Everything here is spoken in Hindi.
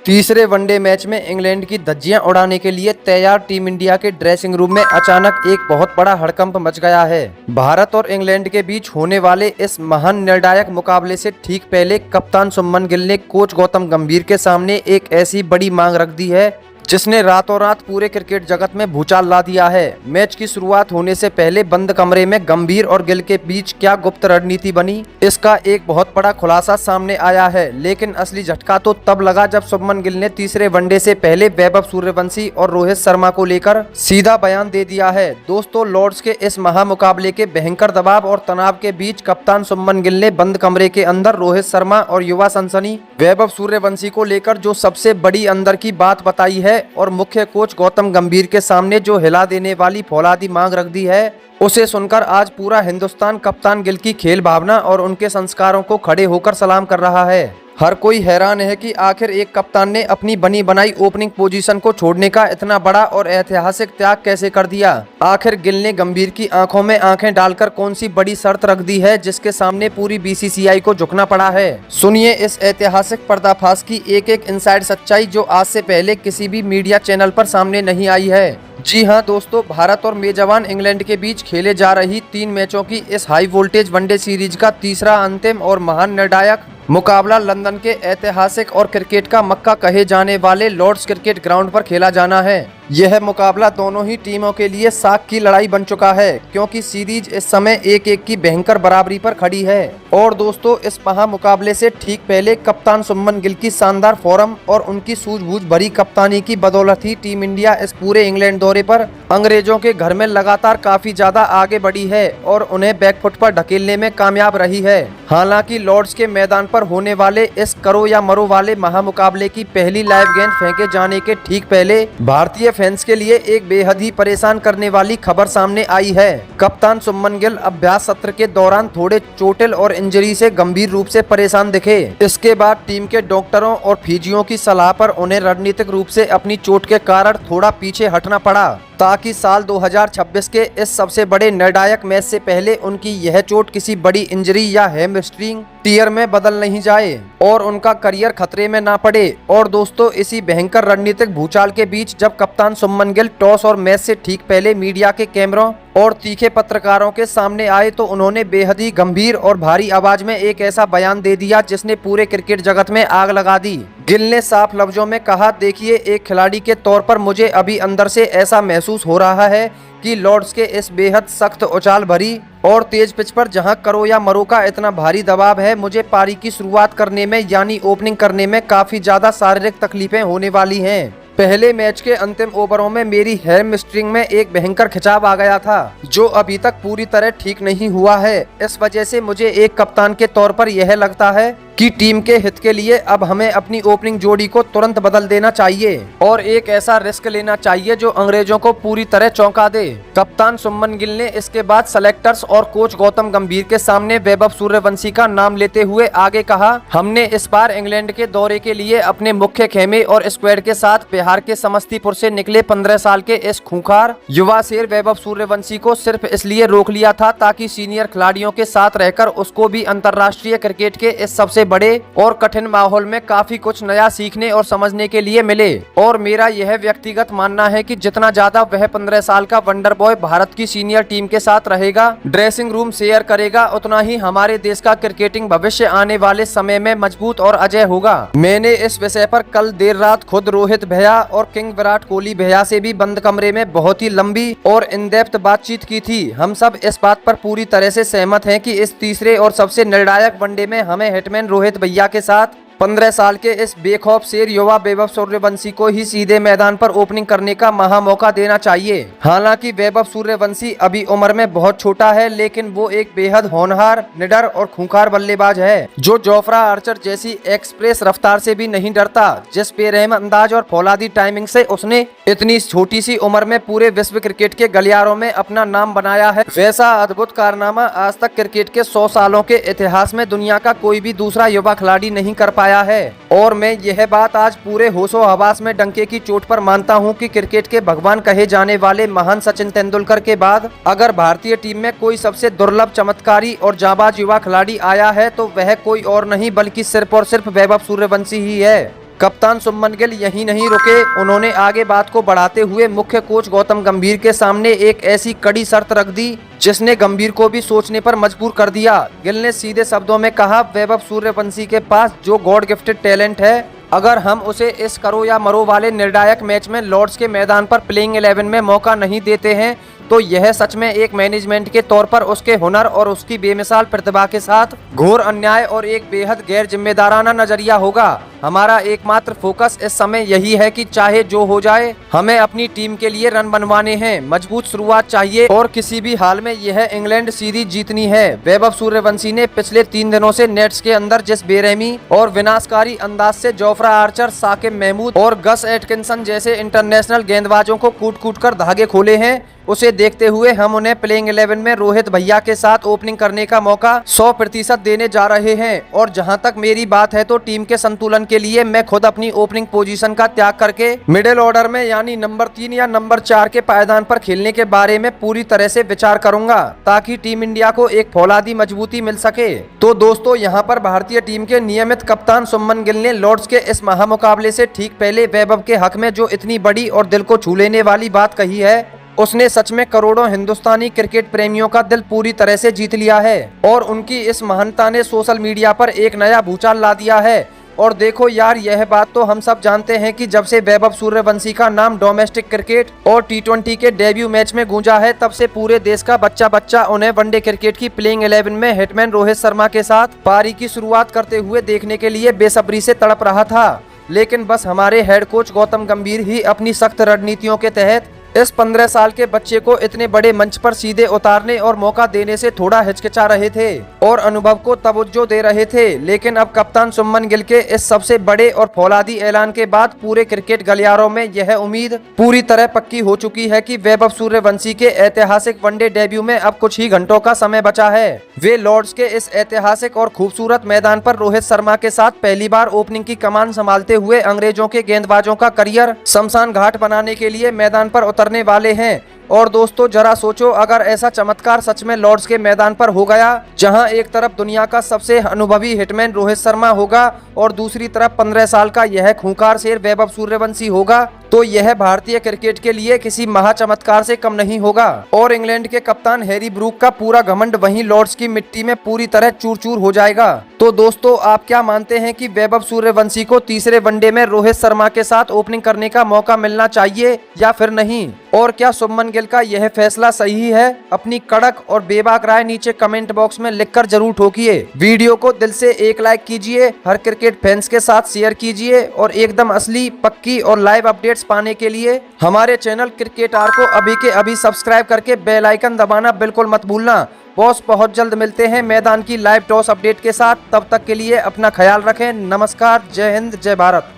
तीसरे वनडे मैच में इंग्लैंड की धज्जियां उड़ाने के लिए तैयार टीम इंडिया के ड्रेसिंग रूम में अचानक एक बहुत बड़ा हड़कंप मच गया है। भारत और इंग्लैंड के बीच होने वाले इस महान निर्णायक मुकाबले से ठीक पहले कप्तान शुभमन गिल ने कोच गौतम गंभीर के सामने एक ऐसी बड़ी मांग रख दी है जिसने रातों रात पूरे क्रिकेट जगत में भूचाल ला दिया है। मैच की शुरुआत होने से पहले बंद कमरे में गंभीर और गिल के बीच क्या गुप्त रणनीति बनी, इसका एक बहुत बड़ा खुलासा सामने आया है। लेकिन असली झटका तो तब लगा जब शुभमन गिल ने तीसरे वनडे से पहले वैभव सूर्यवंशी और रोहित शर्मा को लेकर सीधा बयान दे दिया है। दोस्तों, लॉर्ड्स के इस महामुकाबले के भयंकर दबाव और तनाव के बीच कप्तान शुभमन गिल ने बंद कमरे के अंदर रोहित शर्मा और युवा सनसनी वैभव सूर्यवंशी को लेकर जो सबसे बड़ी अंदर की बात बताई है और मुख्य कोच गौतम गंभीर के सामने जो हिला देने वाली फौलादी मांग रख दी है, उसे सुनकर आज पूरा हिंदुस्तान कप्तान गिल की खेल भावना और उनके संस्कारों को खड़े होकर सलाम कर रहा है। हर कोई हैरान है कि आखिर एक कप्तान ने अपनी बनी बनाई ओपनिंग पोजीशन को छोड़ने का इतना बड़ा और ऐतिहासिक त्याग कैसे कर दिया। आखिर गिल ने गंभीर की आंखों में आंखें डालकर कौन सी बड़ी शर्त रख दी है जिसके सामने पूरी बीसीसीआई को झुकना पड़ा है। सुनिए इस ऐतिहासिक पर्दाफाश की एक एक इनसाइड सच्चाई जो आज से पहले किसी भी मीडिया चैनल पर सामने नहीं आई है। जी हां दोस्तों, भारत और मेजबान इंग्लैंड के बीच खेले जा रही 3 मैचों की इस हाई वोल्टेज वनडे सीरीज का तीसरा, अंतिम और महान निर्णायक मुकाबला लंदन के ऐतिहासिक और क्रिकेट का मक्का कहे जाने वाले लॉर्ड्स क्रिकेट ग्राउंड पर खेला जाना है। यह मुकाबला दोनों ही टीमों के लिए साख की लड़ाई बन चुका है क्योंकि सीरीज इस समय 1-1 की भयंकर बराबरी पर खड़ी है। और दोस्तों, इस महामुकाबले से ठीक पहले कप्तान शुभमन गिल की शानदार फॉर्म और उनकी सूझबूझ भरी कप्तानी की बदौलत ही टीम इंडिया इस पूरे इंग्लैंड दौरे पर अंग्रेजों के घर में लगातार काफी ज्यादा आगे बढ़ी है और उन्हें बैकफुट पर ढकेलने में कामयाब रही है। हालांकि लॉर्ड्स के मैदान पर होने वाले इस करो या मरो वाले महामुकाबले की पहली लाइव गेंद फेंके जाने के ठीक पहले भारतीय फैंस के लिए एक बेहद ही परेशान करने वाली खबर सामने आई है। कप्तान शुभमन गिल अभ्यास सत्र के दौरान थोड़े चोटिल और इंजरी से गंभीर रूप से परेशान दिखे। इसके बाद टीम के डॉक्टरों और फिजियो की सलाह पर उन्हें रणनीतिक रूप से अपनी चोट के कारण थोड़ा पीछे हटना पड़ा ताकि साल 2026 के इस सबसे बड़े निर्णायक मैच से पहले उनकी यह चोट किसी बड़ी इंजरी या हैमस्ट्रिंग टियर में बदल नहीं जाए और उनका करियर खतरे में ना पड़े। और दोस्तों, इसी भयंकर रणनीतिक भूचाल के बीच जब कप्तान शुभमन गिल टॉस और मैच से ठीक पहले मीडिया के कैमरों और तीखे पत्रकारों के सामने आए तो उन्होंने बेहद ही गंभीर और भारी आवाज में एक ऐसा बयान दे दिया जिसने पूरे क्रिकेट जगत में आग लगा दी। गिल ने साफ लफ्जों में कहा, देखिए, एक खिलाड़ी के तौर पर मुझे अभी अंदर से ऐसा महसूस हो रहा है कि लॉर्ड्स के इस बेहद सख्त उछाल भरी और तेज पिच पर जहां करो या मरो का इतना भारी दबाव है, मुझे पारी की शुरुआत करने में यानी ओपनिंग करने में काफी ज्यादा शारीरिक तकलीफें होने वाली हैं। पहले मैच के अंतिम ओवरों में मेरी हैमस्ट्रिंग में एक भयंकर खिंचाव आ गया था जो अभी तक पूरी तरह ठीक नहीं हुआ है। इस वजह से मुझे एक कप्तान के तौर पर यह लगता है कि टीम के हित के लिए अब हमें अपनी ओपनिंग जोड़ी को तुरंत बदल देना चाहिए और एक ऐसा रिस्क लेना चाहिए जो अंग्रेजों को पूरी तरह चौंका दे। कप्तान शुभमन गिल ने इसके बाद सेलेक्टर्स और कोच गौतम गंभीर के सामने वैभव सूर्यवंशी का नाम लेते हुए आगे कहा, हमने इस बार इंग्लैंड के दौरे के लिए अपने मुख्य खेमे और स्क्वाड के साथ बिहार के समस्तीपुर से निकले 15 साल के इस खूंखार युवा शेर वैभव सूर्यवंशी को सिर्फ इसलिए रोक लिया था ताकि सीनियर खिलाड़ियों के साथ रहकर उसको भी अंतर्राष्ट्रीय क्रिकेट के इस सबसे बड़े और कठिन माहौल में काफी कुछ नया सीखने और समझने के लिए मिले। और मेरा यह व्यक्तिगत मानना है कि जितना ज्यादा वह 15 साल का वंडर बॉय भारत की सीनियर टीम के साथ रहेगा, ड्रेसिंग रूम शेयर करेगा, उतना ही हमारे देश का क्रिकेटिंग भविष्य आने वाले समय में मजबूत और अजय होगा। मैंने इस विषय पर कल देर रात खुद रोहित भैया और किंग विराट कोहली भैया से भी बंद कमरे में बहुत ही लंबी और इन डेप्थ बातचीत की थी। हम सब इस बात पर पूरी तरह से सहमत हैं कि इस तीसरे और सबसे निर्णायक वनडे में हमें हिटमैन रोहित भैया के साथ 15 साल के इस बेखौफ शेर युवा वैभव सूर्यवंशी को ही सीधे मैदान पर ओपनिंग करने का महा मौका देना चाहिए। हालांकि वैभव सूर्यवंशी अभी उम्र में बहुत छोटा है, लेकिन वो एक बेहद होनहार, निडर और खूंखार बल्लेबाज है जो जोफ्रा आर्चर जैसी एक्सप्रेस रफ्तार से भी नहीं डरता। जिस बेरहम अंदाज और फौलादी टाइमिंग से उसने इतनी छोटी सी उम्र में पूरे विश्व क्रिकेट के गलियारों में अपना नाम बनाया है, वैसा अद्भुत कारनामा आज तक क्रिकेट के 100 सालों के इतिहास में दुनिया का कोई भी दूसरा युवा खिलाड़ी नहीं कर पाया है। और मैं यह बात आज पूरे होशो हवास में डंके की चोट पर मानता हूं कि क्रिकेट के भगवान कहे जाने वाले महान सचिन तेंदुलकर के बाद अगर भारतीय टीम में कोई सबसे दुर्लभ, चमत्कारी और जाबाज युवा खिलाड़ी आया है तो वह कोई और नहीं बल्कि सिर्फ और सिर्फ वैभव सूर्यवंशी ही है। कप्तान शुभमन गिल यहीं नहीं रुके, उन्होंने आगे बात को बढ़ाते हुए मुख्य कोच गौतम गंभीर के सामने एक ऐसी कड़ी शर्त रख दी जिसने गंभीर को भी सोचने पर मजबूर कर दिया। गिल ने सीधे शब्दों में कहा, वैभव सूर्यवंशी के पास जो गॉड गिफ्टेड टैलेंट है, अगर हम उसे इस करो या मरो वाले निर्णायक मैच में लॉर्ड्स के मैदान पर प्लेइंग 11 में मौका नहीं देते हैं तो यह सच में एक मैनेजमेंट के तौर पर उसके हुनर और उसकी बेमिसाल प्रतिभा के साथ घोर अन्याय और एक बेहद गैर जिम्मेदाराना नजरिया होगा। हमारा एकमात्र फोकस इस समय यही है कि चाहे जो हो जाए हमें अपनी टीम के लिए रन बनवाने हैं, मजबूत शुरुआत चाहिए और किसी भी हाल में यह इंग्लैंड सीरीज जीतनी है। वैभव सूर्यवंशी ने पिछले 3 दिनों से नेट्स के अंदर जिस बेरहमी और विनाशकारी अंदाज से जोफ्रा आर्चर, साकिब महमूद और गस एटकिंसन जैसे इंटरनेशनल गेंदबाजों को कूट कूट कर धागे खोले हैं, उसे देखते हुए हम उन्हें प्लेइंग 11 में रोहित भैया के साथ ओपनिंग करने का मौका 100% देने जा रहे हैं। और जहां तक मेरी बात है तो टीम के संतुलन के लिए मैं खुद अपनी ओपनिंग पोजीशन का त्याग करके मिडिल ऑर्डर में यानी नंबर 3 या नंबर 4 के पायदान पर खेलने के बारे में पूरी तरह से विचार करूंगा ताकि टीम इंडिया को एक फौलादी मजबूती मिल सके। तो दोस्तों, यहाँ पर भारतीय टीम के नियमित कप्तान शुभमन गिल ने लॉर्ड्स के इस महामुकाबले से ठीक पहले वैभव के हक में जो इतनी बड़ी और दिल को छू लेने वाली बात कही है, उसने सच में करोड़ों हिंदुस्तानी क्रिकेट प्रेमियों का दिल पूरी तरह से जीत लिया है और उनकी इस महानता ने सोशल मीडिया पर एक नया भूचाल ला दिया है। और देखो यार, यह बात तो हम सब जानते हैं कि जब से वैभव सूर्यवंशी का नाम डोमेस्टिक क्रिकेट और T20 के डेब्यू मैच में गूंजा है, तब से पूरे देश का बच्चा बच्चा उन्हें वनडे क्रिकेट की प्लेइंग 11 में हिटमैन रोहित शर्मा के साथ पारी की शुरुआत करते हुए देखने के लिए बेसब्री से तड़प रहा था। लेकिन बस हमारे हेड कोच गौतम गंभीर ही अपनी सख्त रणनीतियों के तहत इस 15 साल के बच्चे को इतने बड़े मंच पर सीधे उतारने और मौका देने से थोड़ा हिचकिचा रहे थे और अनुभव को तवज्जो दे रहे थे। लेकिन अब कप्तान शुभमन गिल के इस सबसे बड़े और फौलादी ऐलान के बाद पूरे क्रिकेट गलियारों में यह उम्मीद पूरी तरह पक्की हो चुकी है कि वैभव सूर्यवंशी के ऐतिहासिक वनडे डेब्यू में अब कुछ ही घंटों का समय बचा है। वे लॉर्ड्स के इस ऐतिहासिक और खूबसूरत मैदान पर रोहित शर्मा के साथ पहली बार ओपनिंग की कमान संभालते हुए अंग्रेजों के गेंदबाजों का करियर शमशान घाट बनाने के लिए मैदान पर उतरने वाले हैं। और दोस्तों, जरा सोचो, अगर ऐसा चमत्कार सच में लॉर्ड्स के मैदान पर हो गया, जहां एक तरफ दुनिया का सबसे अनुभवी हिटमैन रोहित शर्मा होगा और दूसरी तरफ 15 साल का यह खूंखार शेर वैभव सूर्यवंशी होगा, तो यह भारतीय क्रिकेट के लिए किसी महा चमत्कार से कम नहीं होगा। और इंग्लैंड के कप्तान हैरी ब्रूक का पूरा घमंड वहीं लॉर्ड्स की मिट्टी में पूरी तरह चूर चूर हो जाएगा। तो दोस्तों, आप क्या मानते हैं कि वैभव सूर्यवंशी को तीसरे वनडे में रोहित शर्मा के साथ ओपनिंग करने का मौका मिलना चाहिए या फिर नहीं? और क्या शुभमन गिल का यह फैसला सही है? अपनी कड़क और बेबाक राय नीचे कमेंट बॉक्स में लिखकर जरूर ठोकिए। वीडियो को दिल से एक लाइक कीजिए, हर क्रिकेट फैंस के साथ शेयर कीजिए और एकदम असली, पक्की और लाइव अपडेट्स पाने के लिए हमारे चैनल क्रिकेट आर को अभी के अभी सब्सक्राइब करके बेल आइकन दबाना बिल्कुल मत भूलना। बॉस, बहुत जल्द मिलते हैं मैदान की लाइव टॉस अपडेट के साथ। तब तक के लिए अपना ख्याल रखें। नमस्कार, जय हिंद, जय भारत।